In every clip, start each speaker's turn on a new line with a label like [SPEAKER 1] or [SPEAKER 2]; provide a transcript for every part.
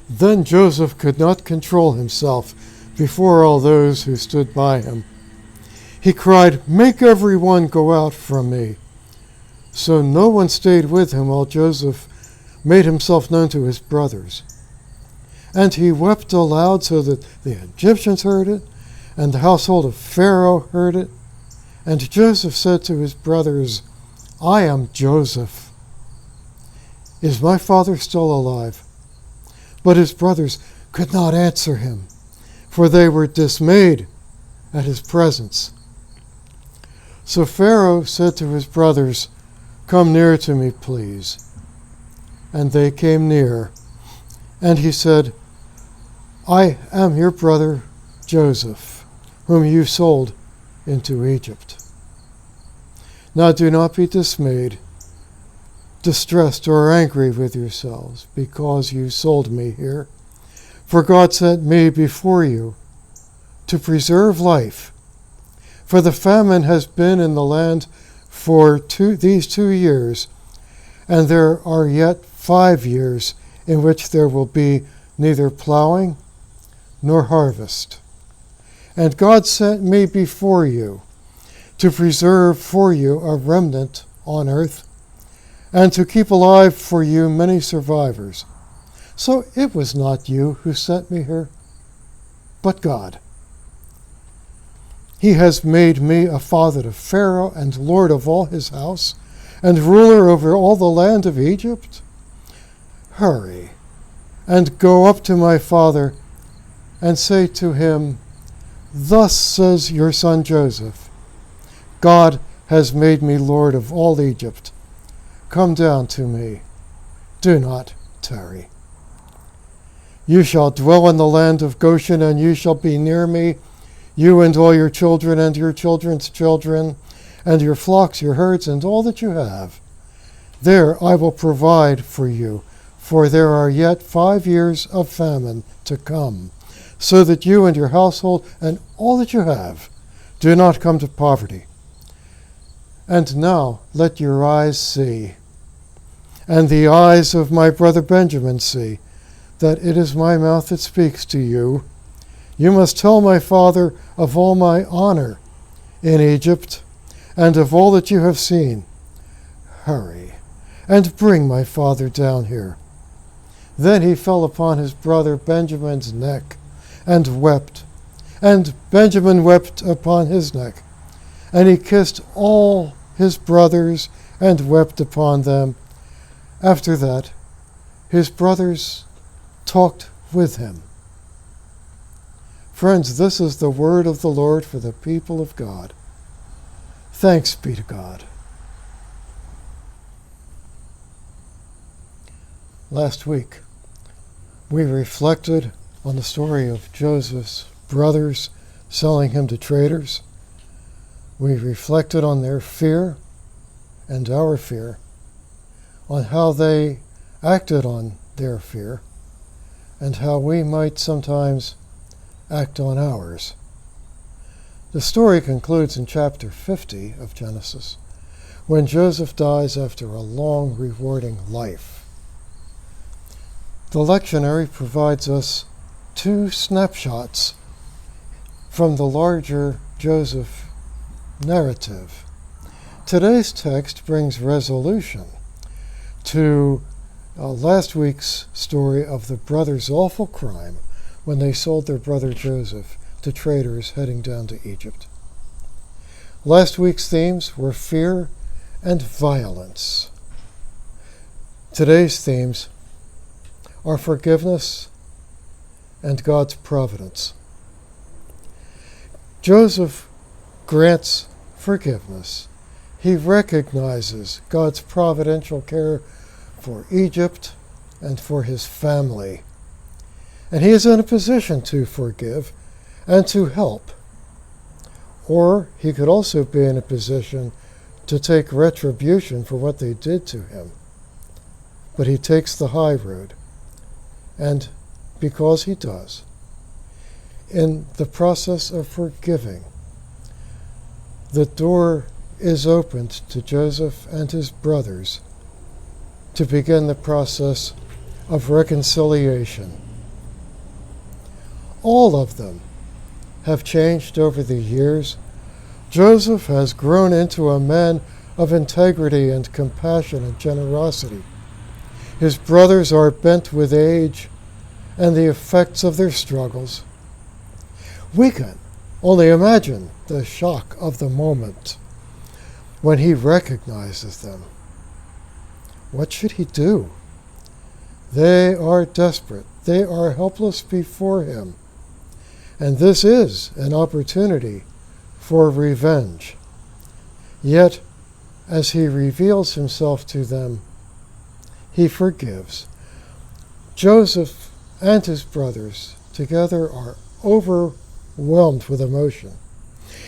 [SPEAKER 1] Then Joseph could not control himself before all those who stood by him. He cried, "Make every one go out from me." So no one stayed with him while Joseph made himself known to his brothers. And he wept aloud so that the Egyptians heard it, and the household of Pharaoh heard it. And Joseph said to his brothers, "I am Joseph. Is my father still alive?" But his brothers could not answer him, for they were dismayed at his presence. So Pharaoh said to his brothers, "Come near to me, please." And they came near. And he said, "I am your brother Joseph, whom you sold into Egypt. Now do not be dismayed, distressed, or angry with yourselves because you sold me here. For God sent me before you to preserve life. For the famine has been in the land for these 2 years, and there are yet 5 years in which there will be neither plowing nor harvest. And God sent me before you to preserve for you a remnant on earth, and to keep alive for you many survivors. So it was not you who sent me here, but God. He has made me a father to Pharaoh and lord of all his house, and ruler over all the land of Egypt. Hurry and go up to my father and say to him, 'Thus says your son Joseph, God has made me lord of all Egypt. Come down to me. Do not tarry. You shall dwell in the land of Goshen, and you shall be near me, you and all your children and your children's children, and your flocks, your herds, and all that you have. There I will provide for you, for there are yet 5 years of famine to come, so that you and your household and all that you have do not come to poverty. And now let your eyes see, and the eyes of my brother Benjamin see, that it is my mouth that speaks to you. You must tell my father of all my honor in Egypt, and of all that you have seen. Hurry, and bring my father down here." Then he fell upon his brother Benjamin's neck, and wept. And Benjamin wept upon his neck. And he kissed all his brothers, and wept upon them. After that, his brothers talked with him. Friends, this is the word of the Lord for the people of God. Thanks be to God. Last week, we reflected on the story of Joseph's brothers selling him to traders. We reflected on their fear and our fear, on how they acted on their fear, and how we might sometimes act on ours. The story concludes in chapter 50 of Genesis, when Joseph dies after a long, rewarding life. The lectionary provides us 2 snapshots from the larger Joseph narrative. Today's text brings resolution to last week's story of the brothers' awful crime when they sold their brother Joseph to traders heading down to Egypt. Last week's themes were fear and violence. Today's themes are forgiveness and God's providence. Joseph grants forgiveness. He recognizes God's providential care for Egypt and for his family. And he is in a position to forgive and to help. Or he could also be in a position to take retribution for what they did to him. But he takes the high road. And because he does, in the process of forgiving, the door is opened to Joseph and his brothers to begin the process of reconciliation all of them have changed over the years. Joseph has grown into a man of integrity and compassion and generosity. His brothers are bent with age and the effects of their struggles. We can only imagine the shock of the moment when he recognizes them. What should he do? They are desperate. They are helpless before him. And this is an opportunity for revenge. Yet, as he reveals himself to them, he forgives. Joseph and his brothers together are overwhelmed with emotion.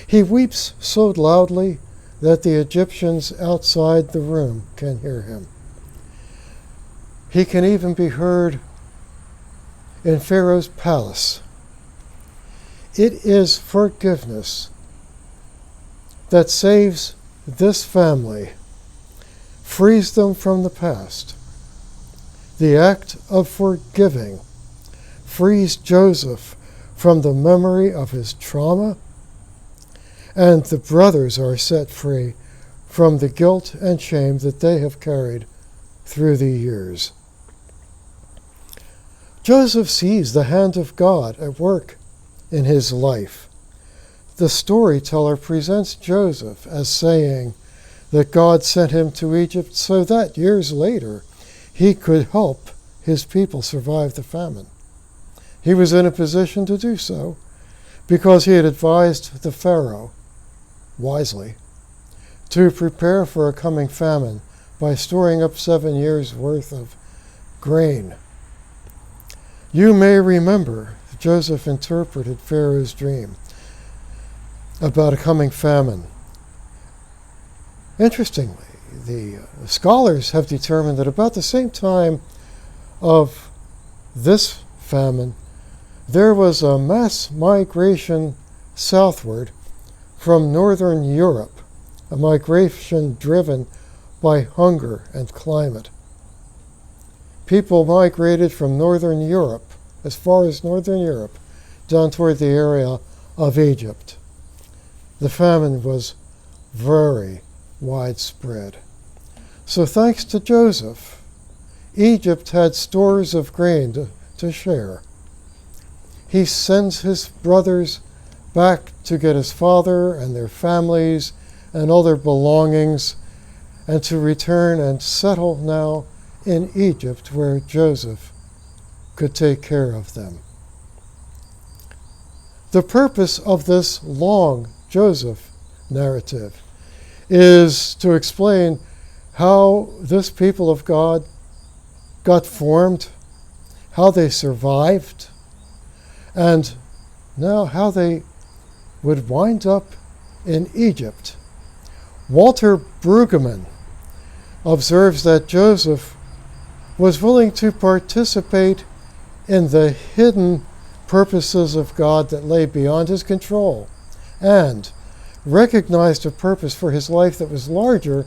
[SPEAKER 1] He weeps so loudly that the Egyptians outside the room can hear him. He can even be heard in Pharaoh's palace. It is forgiveness that saves this family, frees them from the past. The act of forgiving frees Joseph from the memory of his trauma, and the brothers are set free from the guilt and shame that they have carried through the years. Joseph sees the hand of God at work in his life. The storyteller presents Joseph as saying that God sent him to Egypt so that years later he could help his people survive the famine. He was in a position to do so because he had advised the Pharaoh, wisely, to prepare for a coming famine by storing up 7 years' worth of grain. You may remember Joseph interpreted Pharaoh's dream about a coming famine. Interestingly, the scholars have determined that about the same time of this famine, there was a mass migration southward from northern Europe, a migration driven by hunger and climate. People migrated from northern Europe, as far as northern Europe, down toward the area of Egypt. The famine was very widespread. So thanks to Joseph, Egypt had stores of grain to share. He sends his brothers back to get his father and their families and all their belongings, and to return and settle now in Egypt, where Joseph could take care of them. The purpose of this long Joseph narrative is to explain how this people of God got formed, how they survived, and now how they would wind up in Egypt. Walter Brueggemann observes that Joseph was willing to participate in the hidden purposes of God that lay beyond his control, and recognized a purpose for his life that was larger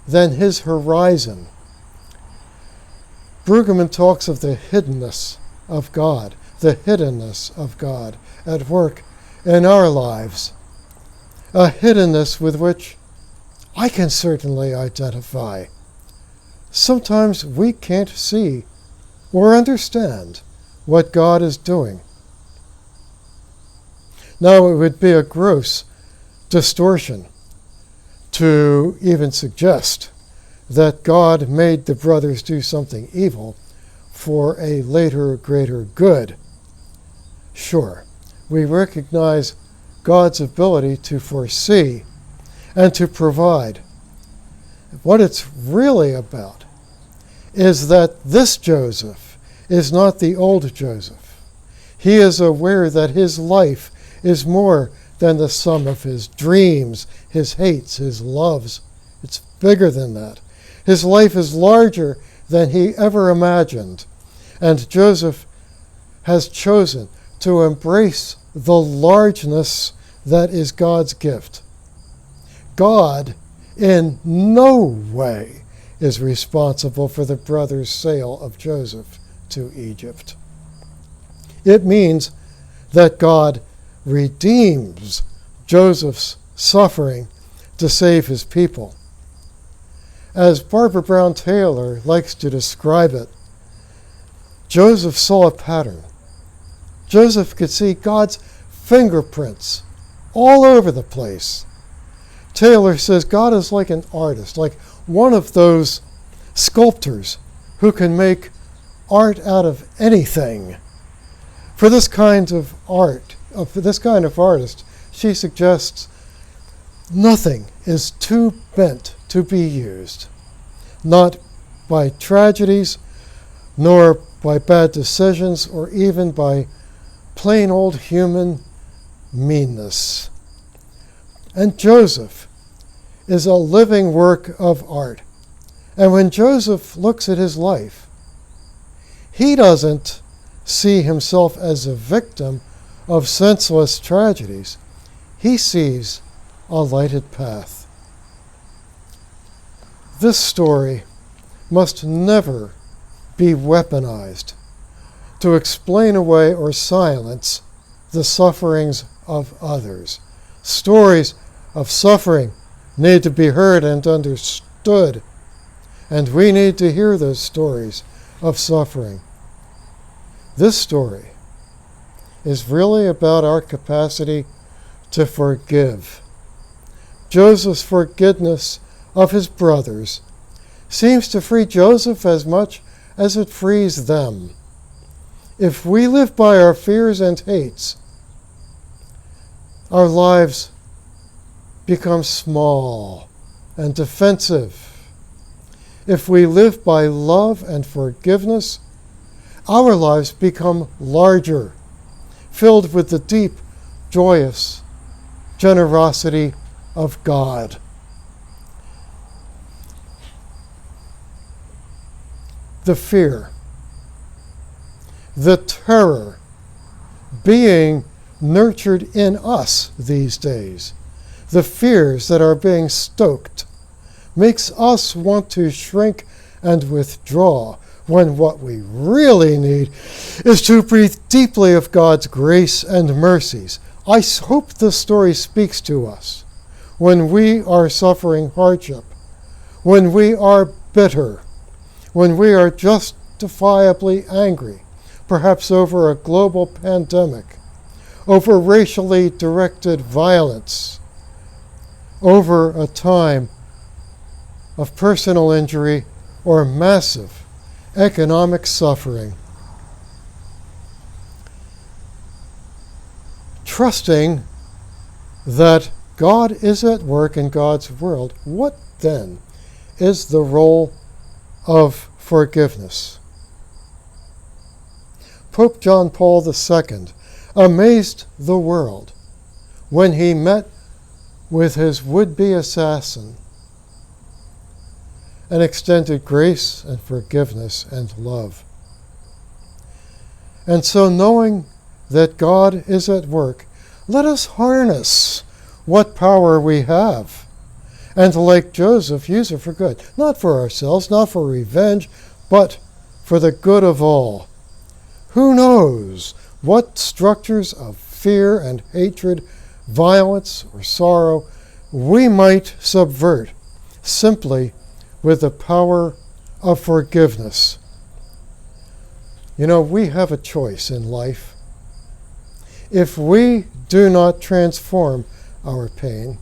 [SPEAKER 1] than his horizon. Brueggemann talks of the hiddenness of God at work in our lives, a hiddenness with which I can certainly identify. Sometimes we can't see or understand what God is doing. Now, it would be a gross distortion to even suggest that God made the brothers do something evil for a later greater good. Sure, we recognize God's ability to foresee and to provide. What it's really about is that this Joseph is not the old Joseph. He is aware that his life is more than the sum of his dreams, his hates, his loves. It's bigger than that. His life is larger than he ever imagined. And Joseph has chosen to embrace the largeness that is God's gift. God in no way is responsible for the brothers' sale of Joseph to Egypt. It means that God redeems Joseph's suffering to save his people. As Barbara Brown Taylor likes to describe it, Joseph saw a pattern. Joseph could see God's fingerprints all over the place. Taylor says God is like an artist, like one of those sculptors who can make art out of anything. For this kind of artist, she suggests nothing is too bent to be used, not by tragedies, nor by bad decisions, or even by plain old human meanness. And Joseph is a living work of art. And when Joseph looks at his life, he doesn't see himself as a victim of senseless tragedies. He sees a lighted path. This story must never be weaponized to explain away or silence the sufferings of others. Stories of suffering need to be heard and understood, and we need to hear those stories of suffering. This story is really about our capacity to forgive. Joseph's forgiveness of his brothers seems to free Joseph as much as it frees them. If we live by our fears and hates, our lives become small and defensive. If we live by love and forgiveness, our lives become larger, filled with the deep, joyous generosity of God. The fear, the terror being nurtured in us these days, the fears that are being stoked, makes us want to shrink and withdraw, when what we really need is to breathe deeply of God's grace and mercies. I hope this story speaks to us when we are suffering hardship, when we are bitter, when we are justifiably angry, perhaps over a global pandemic, over racially directed violence, over a time of personal injury or massive economic suffering. Trusting that God is at work in God's world, what then is the role of forgiveness? Pope John Paul II amazed the world when he met with his would-be assassin and extended grace and forgiveness and love. And so, knowing that God is at work, let us harness what power we have, and like Joseph, use it for good, not for ourselves, not for revenge, but for the good of all. Who knows what structures of fear and hatred, violence or sorrow we might subvert simply with the power of forgiveness. You know, we have a choice in life. If we do not transform our pain,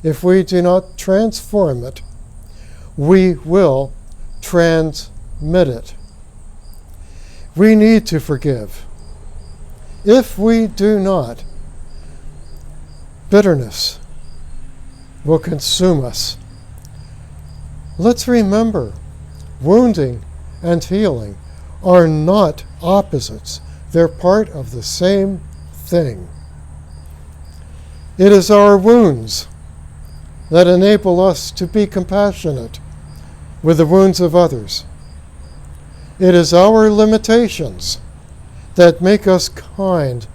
[SPEAKER 1] if we do not transform it, we will transmit it. We need to forgive. If we do not, bitterness will consume us. Let's remember, wounding and healing are not opposites. They're part of the same thing. It is our wounds that enable us to be compassionate with the wounds of others. It is our limitations that make us kind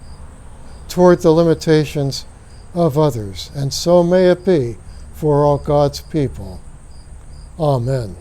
[SPEAKER 1] toward the limitations of others. And so may it be for all God's people. Amen.